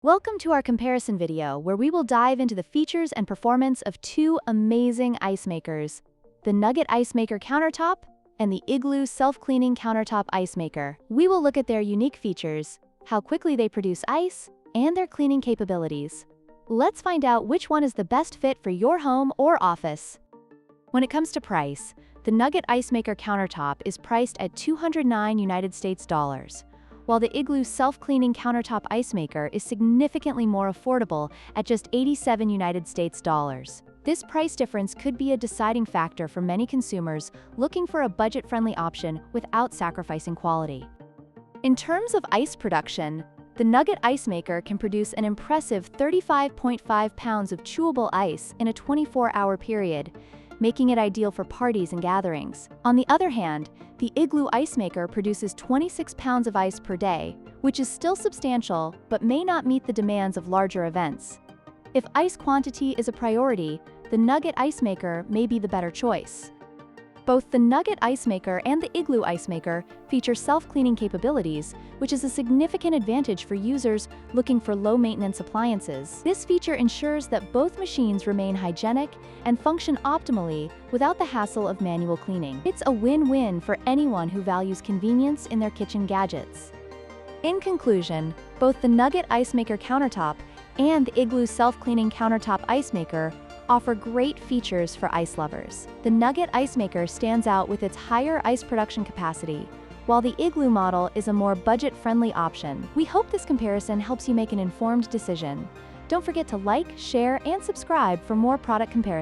Welcome to our comparison video where we will dive into the features and performance of two amazing ice makers, the Nugget Ice Maker Countertop and the Igloo Self-Cleaning Countertop Ice Maker. We will look at their unique features, how quickly they produce ice, and their cleaning capabilities. Let's find out which one is the best fit for your home or office. When it comes to price, the Nugget Ice Maker Countertop is priced at $209 United States dollars, while the Igloo Self-Cleaning Countertop Ice Maker is significantly more affordable at just $87 United States dollars. This price difference could be a deciding factor for many consumers looking for a budget-friendly option without sacrificing quality. In terms of ice production, the Nugget Ice Maker can produce an impressive 35.5 pounds of chewable ice in a 24-hour period, making it ideal for parties and gatherings. On the other hand, the Igloo Ice Maker produces 26 pounds of ice per day, which is still substantial but may not meet the demands of larger events. If ice quantity is a priority, the Nugget Ice Maker may be the better choice. Both the Nugget Ice Maker and the Igloo Ice Maker feature self-cleaning capabilities, which is a significant advantage for users looking for low-maintenance appliances. This feature ensures that both machines remain hygienic and function optimally without the hassle of manual cleaning. It's a win-win for anyone who values convenience in their kitchen gadgets. In conclusion, both the Nugget Ice Maker Countertop and the Igloo Self-Cleaning Countertop Ice Maker offer great features for ice lovers. The Nugget Ice Maker stands out with its higher ice production capacity, while the Igloo model is a more budget-friendly option. We hope this comparison helps you make an informed decision. Don't forget to like, share, and subscribe for more product comparisons.